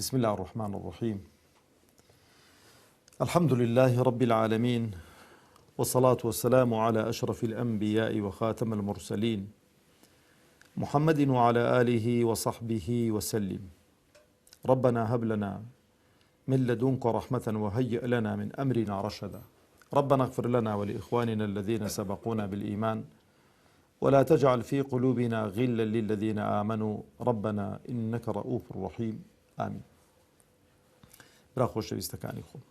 بسم الله الرحمن الرحيم. الحمد لله رب العالمين، والصلاة والسلام على أشرف الأنبياء وخاتم المرسلين محمد وعلى آله وصحبه وسلم. ربنا هب لنا من لدنك رحمة وهيئ لنا من أمرنا رشدا. ربنا اغفر لنا ولإخواننا الذين سبقونا بالإيمان ولا تجعل في قلوبنا غلا للذين آمنوا ربنا إنك رؤوف رحيم. آمين. برا خۆشەویستەکانی خۆم،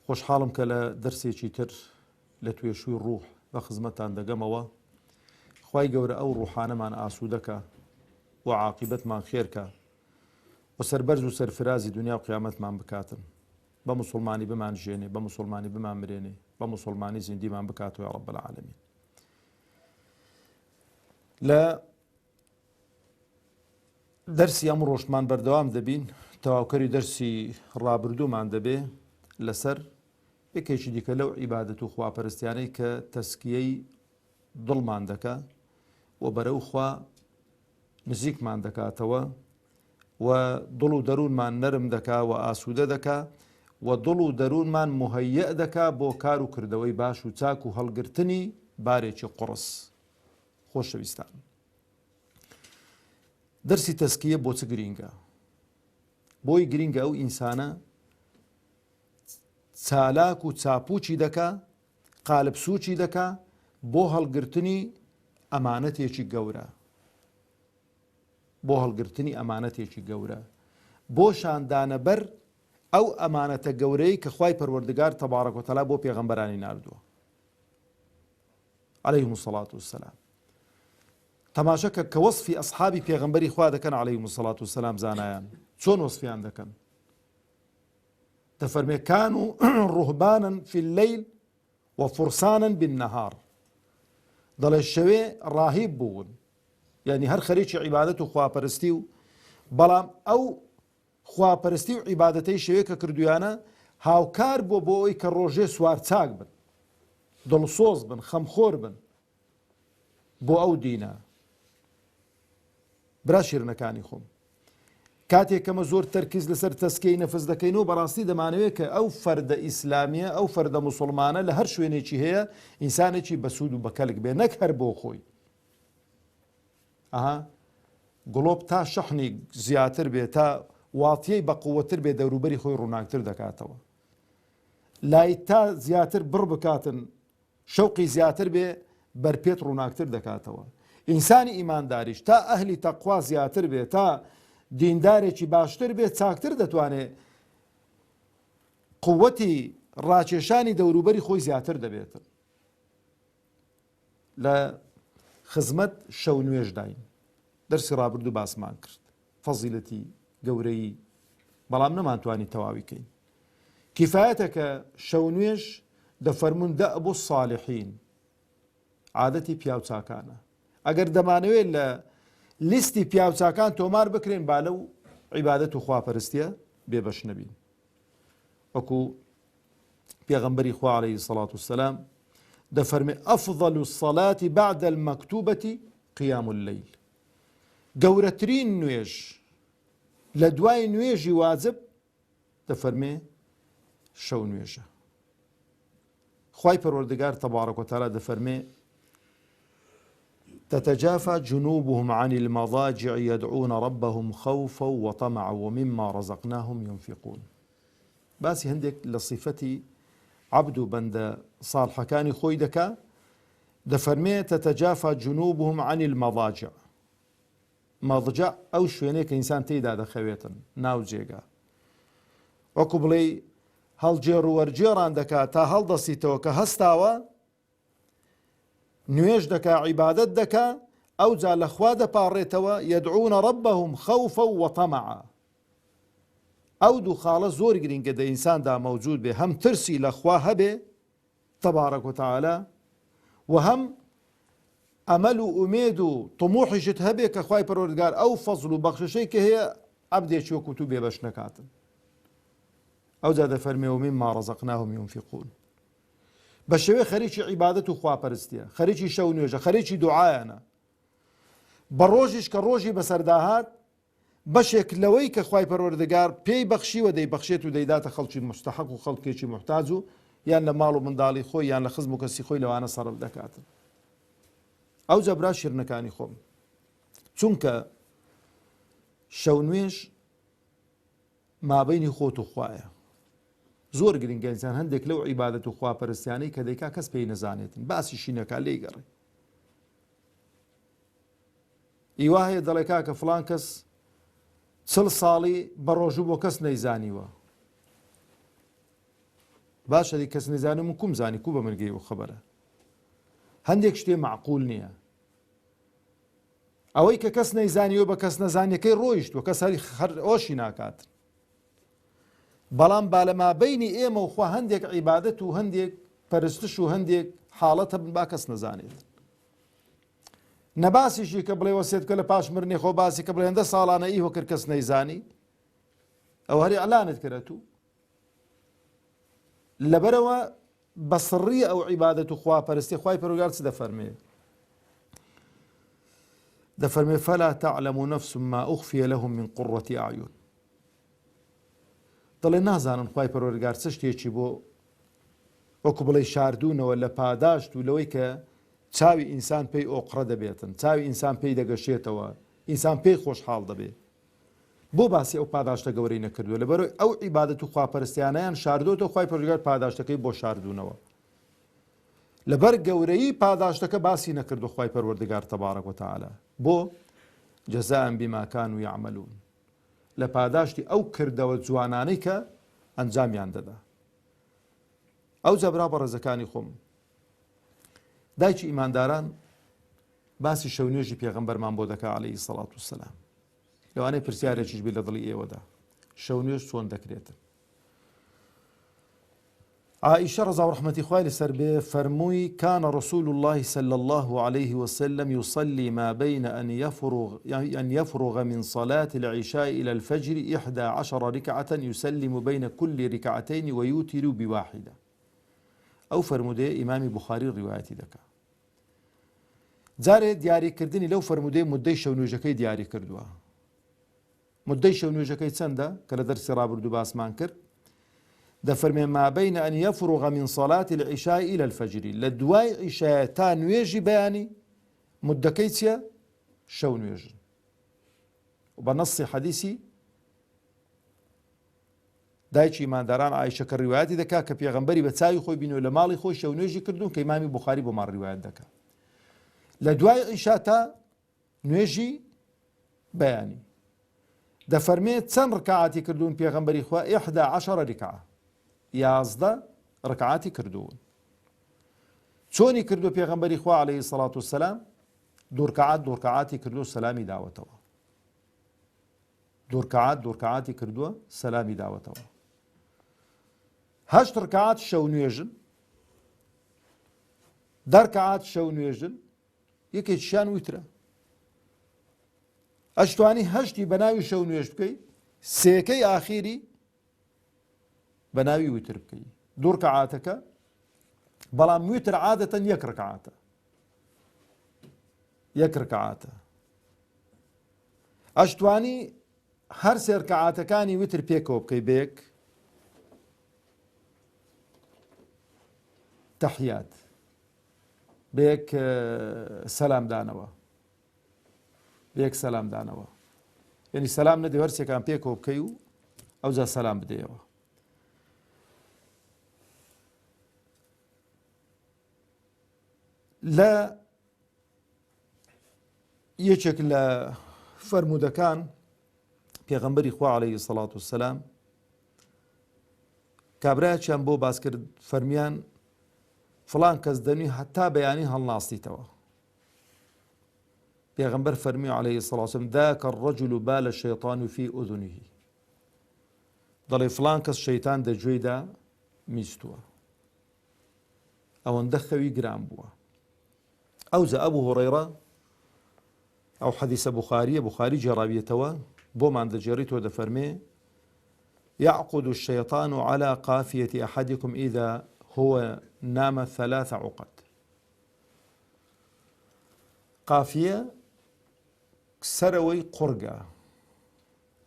خۆشحاڵم کە لە دەرسێکی تر لە توێشووی ڕوح بە خزمەتتان دەگەمەوە. خوای گەورە ئەو ڕوحانەمان ئاسوودەکە و عاقبەتمان خێرکە و سەربەرز و سەرفرازی دنیا و قیامەتمان بکاتن، بە موسڵمانی بمان ژێنێ، بە موسڵمانی بمان مرێنێ، بە موسڵمانی زیندیمان بکاتەوە یا رب العالمین. لە دەرسی ئەم ڕۆژمان بەردەوام دەبین، تەواوکەری دەرسی ڕابردوومان دەبێ لەسەر یەکێکی دیکە لەو عیبادەت و خواپەرستیانەی کە تەسکیەی دڵمان دەکا و بەرەو خوا نزیکمان دەکاتەوە و دڵ و دەروونمان نەرم دەکا و ئاسوودە دەکا و دڵ و دەروونمان مهەیە دەکا بۆ کار و کردەوەی باش و چاک و هەڵگرتنی بارێکی قڕس. خۆشەویستان، دەرسی تەسکیە بۆ چ گرینگە؟ بۆی گرینگە ئەو ئینسانە چالاک و چاپوچی دەکا، قالب سوچی دەکا بۆ هەڵگرتنی ئەمانەتێکی گەورە، بۆ هەڵگرتنی ئەمانەتێکی گەورە، بۆ شاندانە بەر ئەو ئەمانەتە گەورەی کە خوای پەروەردگار تەبارەک و تەعالا بۆ پێغەمبەرانی ناردووە عەلەیهیمو السەڵات وەسسەلام. تەماشەکە کە وەسفی ئەسحابی پێغەمبەری خوا دەکەن عەلەیهیمو السەڵات وەسسەلام زانایان چۆن وەسفیان دەکەن؟ دەفەرمێ کانوا ڕوهبانا فی اللەیل وفرسانا بالنەهار. دەڵێ شەوێ ڕاهیب بوون، یعنی هەر خەریکی عیبادەت و خواپەرستی و بەڵام ئەو خواپەرستی و عیبادەتەی شەوێ کە کردویانە هاوکار بۆ ئەوەی کە ڕۆژێ سوار چاک بن، دڵسۆز بن، خەمخۆر بن بۆ ئەو دینە. برا شیرنەکانی خۆم، کاتێک کەمە زۆر تەرکیز لەسەر تەسکیەی نەفس دەکەین و بەڕاستی دەمانەوێت کە ئەو فەردە ئیسلامیە، ئەو فەردە موسڵمانە لە هەر شوێنێکی هەیە ئینسانێکی بەسوود و بەکەلک بێ، نەک هەر بۆ خۆی. گڵۆب تا شەحنی زیاتر بێ، تا واتیەی بەقووەتر بێ، دەوروبەری خۆی ڕووناکتر دەکاتەوە. لای تا زیاتر بڕ بکاتن، شەوقی زیاتر بێ، بەرپێت ڕووناکتر دەکاتەوە. ئینسانی ئیمانداریش تا ئەهلی تەقوا زیاتر بێ، تا دیندارێکی باشتر بێت، چاکتر دەتوانێت قووەتی ڕاکێشانی دەوروبەری خۆی زیاتر دەبێتن. لە خزمەت شەو نوێژ داین، دەرسی ڕابردوو باسمان کرد فەزیلەتی گەورەی، بەڵام نەمانتوانی تەواویکەین. کیفایەتە کە شەو نوێژ دەفەرمون دەئبو الصالحین، عادەتی پیاوچاکانە. ئەگەر دەمانەوێت لە لیستی پیاوچاکان تۆمار بکرێن با لەو عیبادەت و خواپەرستیە بێبەش نەبین. وەکو پێغەمبەری خوا عەلەیهی السەڵات وەسسەلام دەفەرمێ ئەفضەل الصەلاة بعد المەکتوبەة قیام اللەیل. گەورەترین نوێژ لە دوای نوێژی واجب دەفەرمێ شەو نوێژە. خوای پەروەردگار تەبارەک وتەعالا دەفەرمێ تتجافى جنوبهم عن المضاجع يدعون ربهم خوفا وطمعا ومما رزقناهم ينفقون. باسی هەندێک لە صیفەتی عەبد و بەندە ساڵحەکانی خۆی دەکا، دەفەرمێ تتجافى جنوبهم عن المضاجع. مەضجع ئەو شوێنەیە کە ئینسان تێیدا دەخەوێتن، ناو جێگا، وەکو بڵێ هەڵجێڕ و وەرجێڕان دەکات تا هەڵدەسیتەوە کە هەستاوە، نوێژ دەکا، عیبادەت دەکا، ئەو جا لەخوا دەپاڕێتەوە يدعون ربهم خوفا وطمعا. ئەو دوو خاڵە زۆر گرینگە دە ئینساندا مەوجود بێ، هەم ترسی لەخوا هەبێ تەبارەک وتەعالا و هەم ئەمەل و ئومێد و طموحیشت هەبێ کە خوای پەروەردگار ئەو فەزڵ و بەخششەی کە هەیە عەبدێکی وەکو تو بێبەش نەکاتن. ئەو جا دەفەرمێ ومما رزقناهم ينفقون. بە شێوەیە خەریکی عیبادەت و خواپەرستیە، خەریکی شەو نوێژە، خەریکی دوعایانە. بە ڕۆژیش کە ڕۆژی بەسەرداهات بەشێک لەوەی کە خوای پەروەردگار پێی بەخشیوە دەیبەخشێت و دەیداتە خەڵکی مستحق و خەڵکێکی محتاج و یان لە ماڵ و منداڵی خۆی یان لە خزم و کەسی خۆی لەوانە سەرف دەکاتن. ئەو جەبرا شیرنەکانی خۆم چونکە شەو نوێژ مابەینی خۆت و خوایە. زۆر گرنگە ئینسان هەندێک لەو عیبادەت و خواپەرستیانەی کە دەیکا کەس پێی نەزانێتن باسیشی نەکا لێی گەڕێ. ئیوا هەیە دەڵێ کاکە فڵان کەس 40 ساڵی بە ڕۆژوو بۆ کەس نەیزانیوە. باشە دی کەس نەیزانم و کوم زانی کو بە من گەی و خەبەرە. هەندێک شتێ معقول نییە. ئەوەی کە کەس نەیزانیوە بە کەس نەزانیەکەی ڕۆیشتووە کەس هەر ئۆشی ناکات. بەڵام بالەمابەینی ئێمە و خوا هەندێک عیبادەت و هەندێک پەرستش و هەندێک حاڵەتە بن با کەس نەزانێت. نەباسیشی کە بڵێ وەسێت کە لە پاش مرنی خۆ باسی کە بڵێ هەندە ساڵانە ئیهۆ کرد کەس نەیزانی ئەو هەری ئەلانت کردێت و لەبەرەوە بە سڕی ئەو عیبادەت و خواپەرستی خوای پەروەردگار چ دەفەرمێ؟ دەفەرمێ فەلا تەعلەم نەفس ما ئوخفیە لەهم من قوڕەتی ئەعیون. دەڵێ نازانن خوای پەروەردگار چ شتێکی بۆ وەکو بڵێ شاردوونەوە لە پاداشت و لەوەی کە چاوی ئینسان پێی ئۆقرە دەبێتن، چاوی ئینسان پێی دەگەشێتەوە، ئینسان پێی خۆشحاڵ دەبێت. بۆ باسی ئەو پاداشتە گەورەی نەکردووە لەبەرەوەی ئەو عیبادەت و خواپەرستیانەیان شاردووەتەوە خوای پەروەردگار پاداشتەکەی بۆ شاردوونەوە. لەبەر گەورەی پاداشتەکە باسی نەکردو خوای پەروەردگار تەبارەک وتەعالە. بۆ جەزاء بما كانوا يعملون لە پاداشتی ئەو کردەوە جوانانەی کە ئەنجامیان دەدا. ئەو جەبرا بەڕێزەکانی خۆم دایکی ئیمانداران باسی شەو نوێژی پێغەمبەرمان بۆ دەکا عەلەیهی سەڵات وسەلام. لەوانەیە پرسیارێکیش بێت لە دڵی ئێوەدا شەو نوێژ چۆن دەکرێتن؟ عائشة رضا ورحمة خوالي سربي فرموي كان رسول الله صلى الله عليه وسلم يصلي ما بين أن يفرغ من صلاة العشاء إلى الفجر 11 ركعة يسلم بين كل ركعتين ويوتر بواحدة. أو فرمودي إمام بخاري روايتي دكا جاري دياري كردني لو فرمودي مدي شو نوجكي دياري كردوا مدي شو نوجكي تسندا كلا درس رابر دو باسمان كرد دەفەرمێ ما بين أن يفرغ من صلاة العشاء إلى الفجر لدواي عشاء تا نوێژی بەیانی مدەکەی چیە؟ شەو نوێژن. و بە نەسی حەدیسی دایکی ئیمانداران عایشە کە ڕیوایەتی دەکا کە پێغەمبەری بە چاوی خۆی بینەوە لە ماڵی خۆی شەو نوێژی کردوون کە ئیمامی بوخاری بۆمان ڕیوایەت دەکا لە دوای عیشا تا نوێژی بەیانی. دەفەرمێ چەند ڕکعاتی کردوون پێغەمبەری خوا 11 رکعة 11 ڕکعاتی کردوون. چۆنی کردو پێغەمبەری خوا عەلەیهی سەڵات وسەلام؟ دوو ڕکعاتی کردو سەلامی داوەتەوە. دوو ڕکعاتی کردووە سەلامی داوەتەوە. 8 ڕکعات شەو نوێژن، 10 ڕکعات شەو نوێژن، یەکێکیشیان ویترە. ئەشتوانی هەشتی بە ناوی شەو نوێژ بکەی، سێکەی ئاخیری بە ناوی ویتر بکەی. دوو ڕکعاتەکە بەڵام ویتر عادەتەن یەک ڕکعاتە. یەک ڕکعاتە. ئەشتوانی هەر سێ ڕکعاتەکانی ویتر پێکەوە بکەی بێک تەحیات بێک سەلامدانەوە. بێک سەلامدانەوە. یعنی سەلام نەدەی هەرسێکان پێکەوە بکەی و ئەوجا سەلام بدەیەوە. لە یەکێک لە فەرمودەکان پێغەمبەری خوا عەلەیهی سەڵات وسەلام کابرایەکیان بۆ باس کرد فەرمیان فڵان کەس دەنوی هەتا بەیانی هەڵناستیتەوە. پێغەمبەر فەرمی عەلەیهی سەڵات وسەلام ذاک الرەجل بال الشەیطان في ئوذنه دەڵێ فڵان کەس شەیتان دەگوێیدا میستووە. ئەوەندە خەوی گران بووە. ئەوجا ئەبوو هوڕەیرە ئەو حەدیسە بوخاریە بوخاری جێڕاویەتەوە بۆمان دەجێڕێتەوە دەفەرمێ يعقد الشيطان على قافية أحدكم إذا هو نام 3 عقد. قافية سەرەوەی قورگە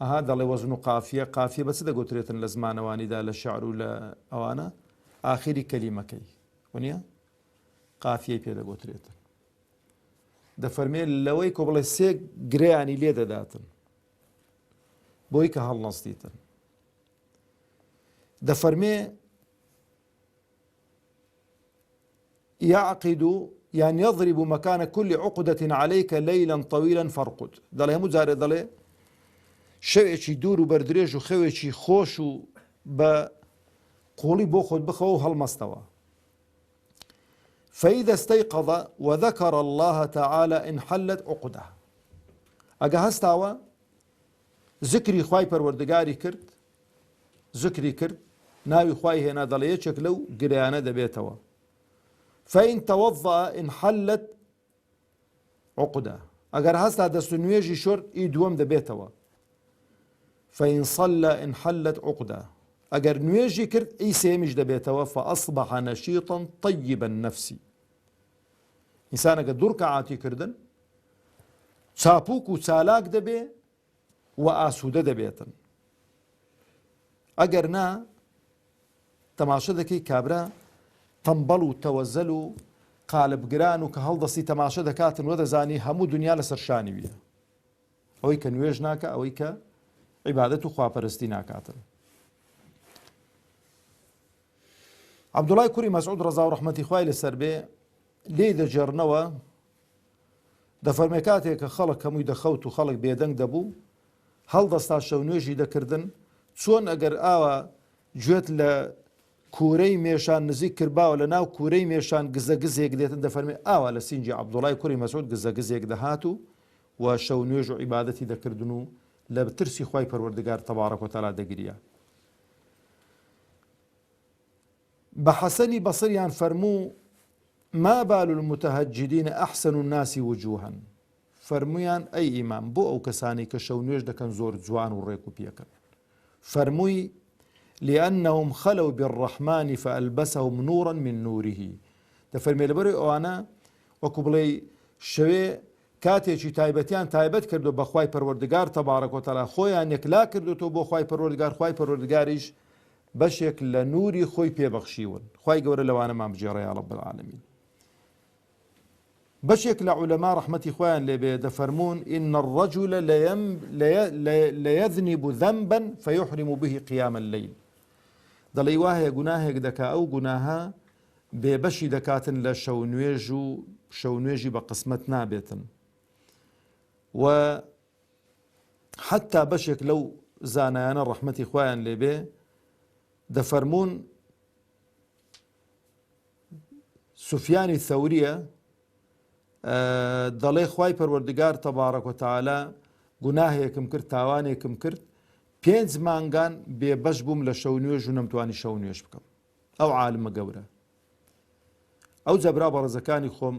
ئەها دەڵێ وەزن و قافیە بەچ دەگوترێتن لە زمانەوانیدا لە شعر و لە ئەوانە ئاخری کەلیمەکەی وانە قافیەی پێدەگوترێتن. دەفەرمێ لەوەی کۆ بڵێ سێ گرەیانی لێ دەداتن بۆی کە هەڵنەستیتن. دەفەرمێ يعقد يعني يضرب مكان كل عقدة عليك ليلا طويلا فارقد. دەڵێ هەموو جارێ دەڵێ شەوێکی دوور و بەردرێژ و خەوێکی خۆش و بە قوڵی بۆ خۆت بخەوە و هەڵمەستەوە. فإذا استيقظ وذكر الله تعالى انحلت عقده. ئەگە هەستاوە ذکری خوای پەروەردگاری کرد، ذکری کرد، ناوی خوای هێنا، دەڵێ یەکێک لەو گرەیانە دەبێتەوە. فإن توضأ انحلت عقده. ئەگەر هەستا دەست و نوێژی شۆرد ئی دووەم دەبێتەوە. فإن صلى انحلت عقده. ئەگەر نوێژی کرد ئی سێمیش دەبێتەوە. فأصبح نشيطا طيب النفس. ئینسانەکە دوو ڕکەعاتی کردن چاپوک و چالاک دەبێ و ئاسوودە دەبێتن. ئەگەر نا تەماشە دەکەی کابرا تەمبەڵ و تەوەزەل و قالبگران و کە هەڵدەستی تەماشە دەکاتن وە دەزانی هەموو دنیا لەسەر شانی ویە. ئەوەی کە نوێژ ناکە، ئەوەی کە عیبادەت و خواپەرستی ناکاتن. عەبدوڵای کوڕی مەسعود ڕەزا و ڕەحمەتی خوای لەسەر بێ لێی دەجێڕنەوە، دەفەرمێ کاتێک کە خەڵک هەمووی دەخەوت و خەڵک بێدەنگ دەبوو هەڵدەستا شەو نوێژی دەکردن، چۆن ئەگەر ئاوە گوێت لە کوورەی مێشان نزیک کردباوە لە ناو کوورەی مێشان گزەگزێک دێتن، دەفەرمێ ئاوا لە سینجی عەبدوڵای کوڕی مەسعود گزەگزێک دەهات و شەو نوێژ و عیبادەتی دەکردن و لە ترسی خوای پەروەردگار تەبارەک و تەعالا دەگریا. بە حەسەنی بەسریان فەرموو ما بال المتهجدين أحسن الناس وجوها. فەرمویان ئەی ئیمام بۆ ئەو کەسانی کە شەو نوێژ دەکەن زۆر جوان و ڕێک و پێکەن. فەرمووی لأنهم خلوا بالرحمن فألبسهم نورا من نوره. دەفەرمێ لەبەرەوەی ئەوانە وەکو بڵێ شەوێ کاتێکی تایبەتیان تایبەت کردو بە خوای پەروەردگار تەبارەک و تەعالا، خۆیان یەکلا کردوتەوە بۆ خوای پەروەردگار، خوای پەروەردگاریش بەشێک لە نوری خۆی پێبەخشیون. خوای گەورە لەوانەمان بجێڕێ یا رب العالمین. بەشێک لە عولەما ڕەحمەتی خۆیان لێبێ دەفەرمون إن الرجل ليذنب ذنبا فيحرم به قيام الليل. دەڵێ وایە گوناهێک دەکا، ئەو گوناها بێبەشی دەکاتن لە شەو نوێژ و شەو نوێژی بە قسمەت نابێتن. و حتا بەشێک لەو زانایانە ڕەحمەتی خۆیان لێبێ دەفەرمون سوفیانی ثەوریە دەڵێ خوای پەروەردگار تەبارەک و تەعالا گوناهێکم کرد، تاوانێکم کرد، 5 مانگان بێبەش بووم لە شەو نوێژ و نەمتوانی شەو نوێژ بکەم. ئەو عالمە گەورە. ئەو جەبرا بەڕێزەکانی خۆم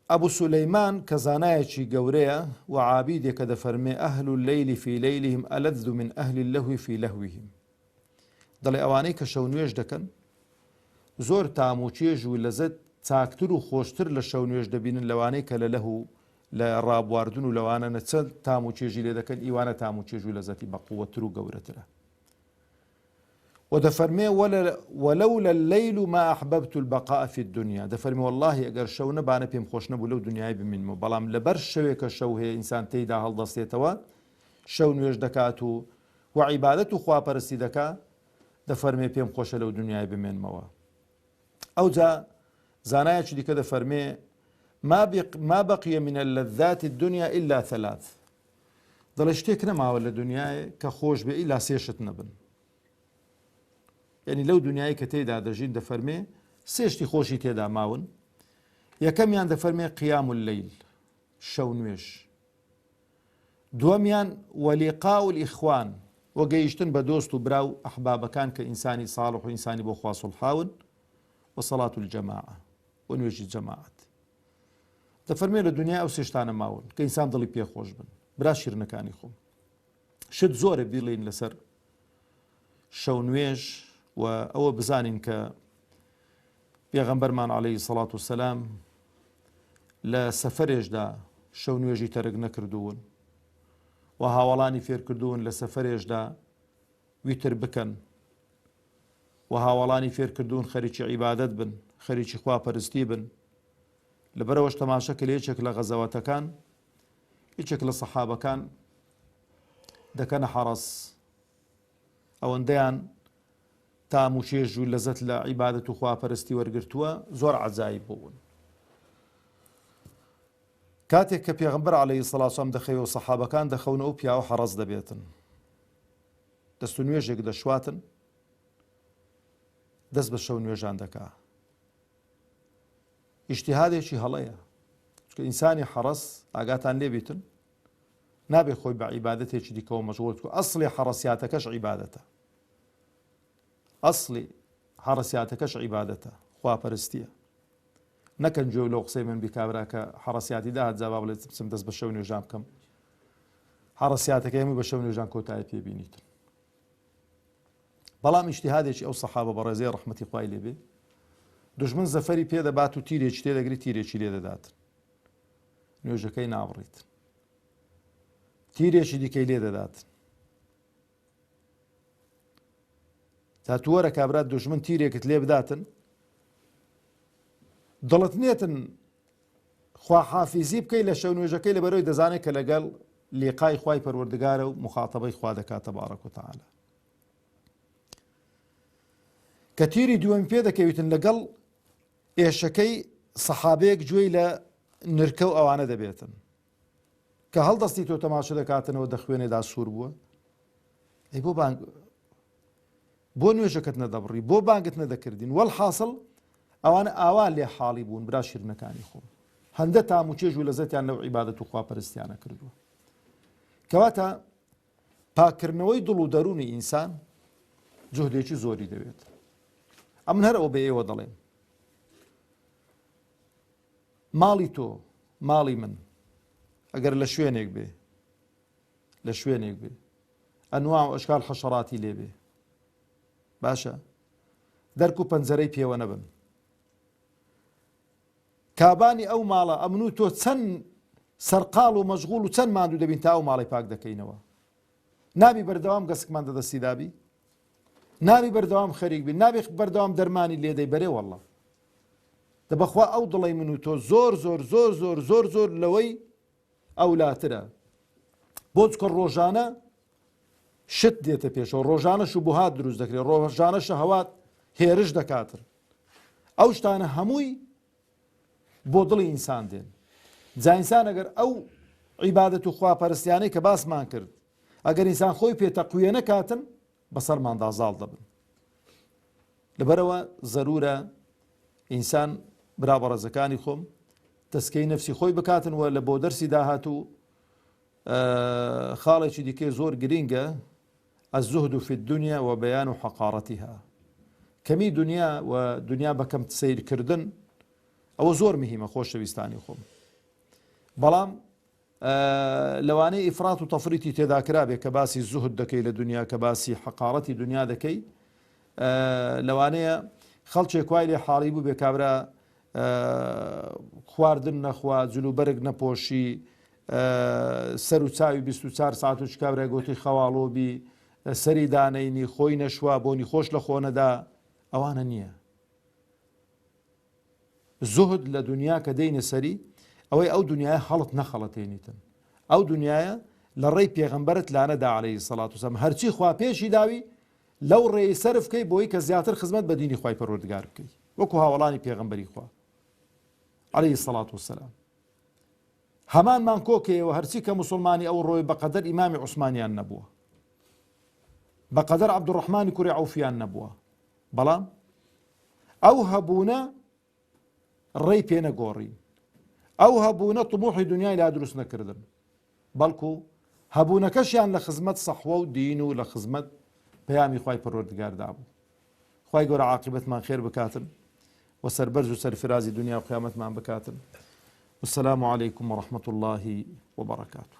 ئەبوو سولەیمان کە زانایەکی گەورەیە و عابیدێکە دەفەرمێ ئەهل اللەیل فی لەیلهم ئەلەذ من ئەهل اللەهو فی لەهویهم. دەڵێ ئەوانەی کە شەو نوێژ دەکەن زۆر تام و چێژ و لەزەت چاکتر و خۆشتر لە شەو نوێژ دەبینن لەوانەی کە لە لەهو لە ڕابواردن و لەوانە نەچەند تام و چێژی لێ دەکەن، ئیوانە تام و چێژ و لەزەتی بە قووەتر و گەورەترە. ودەفەرمێ وەلەولە اللەیل ما ئەحبەبت البەقاء فی الدنیا. دەفەرمێ وەڵڵاهی ئەگەر شەو نەبانە پێم خۆش نەبوو لەو دنیای بمینمەوە، بەڵام لەبەر شەوێکە شەو هەیە ئینسان تێیدا هەڵدەستێتەوە شەو نوێژ دەکات و عیبادەت و خواپەرستی دەکات، دەفەرمێ پێم خۆشە لەو دنیای بمێنمەوە. ئەوجا زانایەکی دیکە دەفەرمێ ما بقي من اللذات الدنيا إلا 3. دەڵێ شتێک نەماوە لە دنیای کە خۆش بێ ئیلا 3 نەبن. یعنی لەو دنیای کە تێدا دەژین دەفەرمێ 3 شتی خۆشی تێدا ماون. یەکەمیان دەفەرمێ قیام اللەیل، شەو نوێژ. دووەمیان وەلیقاء الإخوان، وەگەیشتن بە دۆست و برا و ئەحبابەکان کە ئینسانی ساڵح و ئینسانی بۆ خوا سوڵحاون، وصلاة الجماعة ونوێژی جەماعەت. دەفەرمێ لە دنیا ئەو 3 شتانە ماون کە ئینسان دڵی پێخۆش بن. برا شیرنەکانی خۆم شت زۆرە بیڵێن لەسەر شەو نوێژ و ئەوە بزانین کە پێغەمبەرمان عەلەیهی سەڵات وسەلام لە سەفەرێشدا شەو نوێژی تەرک نەکردوون و هاوڵانی فێرکردوون لە سەفەرێشدا ویتر بکەن و هاوڵانی فێرکردوون خەریکی عیبادەت بن، خەریکی خواپەرستی بن. لەبەرەوەش تەماشەکە لە یەکێک لە غەزەوەتەکان یەکێک لە سەحابەکان دەکەنە حەڕەس، ئەوەندەیان تام و چێژ و لەزەت لە عیبادەت و خواپەرستی وەرگرتووە زۆر عەجایب بوون. کاتێک کە پێغەمبەر عەلەیهی سەڵات وسەلام دەخەوێ و سەحابەکان دەخەونەوە و پیاوە حەڕەس دەبێتن، دەست و نوێژێک دەشواتن، دەست بە شەو نوێژان دەکا. ئیجتیهادێکی هەڵەیە، چونکە ئینسانی حەڕەس ئاگاتان لێبیتن نابێ خۆی بە عیبادەتێکی دیکەوە مەشغوڵ بکات. ئەسڵی حەڕەسیاتەکەش عیبادەتە، ئەسڵی حەڕەسیاتەکەش عیبادەتە، خواپەرستیە. نەکەن گوێ لەو قسەی من بیکابرا کە حەڕەسیاتی داهات جا با بڵێت بچم دەست بە شەو نوێژان بکەم. حەڕەسیاتەکە هەمووی بە شەو نوێژان کۆتایی پێبینیتن. بەڵام ئیجتیهادێکی ئەو سەحابە بەڕێزەی ڕەحمەتی خوای لێبێ، دوژمن زەفەری پێدەبات و تیرێکی تێدەگری تیرێکی لێ دەداتن، نوێژەکەی ناڕیت، تیرێکی دیکەی لێ دەداتن. تا تووەرە کابرات دوژمن تیرێکت لێ بداتن، دڵت نێتن خواحافیزی بکەی لە شەو نوێژەکەی لەبەرەوەی دەزانێت کە لەگەڵ لێقای خوای پەروەردگارە و مخاتەبەی خوا دەکات تەبارەک و تەعالا. کە تیری دووەمی پێ دەکەویتن لەگەڵ ئێشەکەی سەحابەیەک گوێی لە نرکە و ئەوانە دەبێتن کە هەڵدەستی تۆ تەماشا دەکاتنەوە دەخوێنێدا سوور بووە، ئەی بۆ نوێژەکەت نەدەبڕی، بۆ بانگت نەدەکردین. وەڵحاصڵ ئەوانە ئاوا لێ حاڵی بوون برا شیرنەکانی خۆم، هەندە تام و چێژ و لەزەتیان لەو عیبادەت و خواپەرستیانە کردووە. کەواتە پاکردنەوەی دڵ و دەرونی ئینسان جوهدێکی زۆری دەوێت. ئەمن هەر ئەوە بە ئێوە دەڵێن، ماڵی تۆ ماڵی من ئەگەر لە شوێنێک بێ، لە شوێنێک بێ ئەنواع و ئەشکال حەشەڕاتی لێ بێ، باشە دەرک و پەنجەرەی پێوە نەبن، کابانی ئەو ماڵە ئەمن و تۆ چەند سەرقاڵ و مەشغوڵ و چەند ماندوو دەبین تا ئەو ماڵی پاک دەکەینەوە. نابی بەردەوام گەسکمان دەدەستی دابی، نابی بەردەوام خەریک بی، نابی بەردەوام دەرمانی لێدەی بەرێ وەڵڵە دەبەخوا ئەو دڵی من و تۆ زۆر زۆر زۆر زۆر زۆر زۆر لەوەی ئەولاترە. بۆ چکە ڕۆژانە شت دێتە پێشەوە، ڕۆژانە شوبهات دروست دەکرێت، ڕۆژانە شەهەوات هێرش دەکاتر. ئەو شتانە هەمووی بۆ دڵی ئینسان دێن. جا ئینسان ئەگەر ئەو عیبادەت و خواپەرستیانەی کە باسمان کرد ئەگەر ئینسان خۆی پێتەقویە نەکاتن بەسەرماندا زاڵ دەبن. لەبەرەوە زەرورە ئینسان برا بەڕێزەکانی خۆم تەسکەی نەفسی خۆی بکاتن و لە بۆ دەرسی داهات و خاڵێکی دیکەی زۆر گرینگە الزهد في الدنيا وبيان حقارتها. کەمی دنیا و دنیا بەکەم سیرکردن ئەوە زۆر مهمە خۆشەویستانی خۆم. بەڵام لەوانەیە ئیفرات و تەفریتی تێدا کرابێ کە باسی زوهد دەکەی لە دنیا، کە باسی حقارەتی دنیا دەکەی، لەوانەیە خەڵکێک وای لێ حاڵی بوو بێ کابرا خواردن نەخوا، جلوبەرگ نەپۆشی، سەر و چاوی 24 ساعت و کابرا گوتی خەواڵۆبی، سەری دانەینی خۆی نەشوا بۆنی خۆش لە خۆنەدا، ئەوانە نییە. زوهد لە دنیا کە دەینە سەری ئەوەی ئەو دنیای هەڵت نەخەڵەتێنیتن، ئەو دنیایە لە ڕێی پێغەمبەرت لانەدا عەلەیهی سەڵات وسەلام هەرچی خوا پێشی داوی لەو ڕێی سەرف بکەی بۆی کە زیاتر خزمەت بە دینی خوای پەروەردگار بکەی، وەکو هاوڵانی پێغەمبەری خوا عەلەیهی سەڵات وسەلام. هەمانمان کۆکەیەوە هەرچی کە موسڵمانی ئەو ڕۆی بەقەدەر ئیمامی عوسمانیان نەبووە، بەقەدەر عەبدوڕەحمانی کوڕی عەوفیان نەبووە، بەڵام ئەو هەبوونە ڕێی پێ نەگۆڕین، ئەو هەبوونە طموحی دنیای لا دروست نەکردن، بەڵکو هەبوونەکەشیان لە خزمەت سەحوە و دین و لە خزمەت پەیامی خوای پەروەردگاردا بوو. خوای گەورە عاقبەتمان خێر بکاتن و سەربەرز و سەرفرازی دنیا و قیامەتمان بکاتن. والسلام عليكم ورحمة الله وبركاته.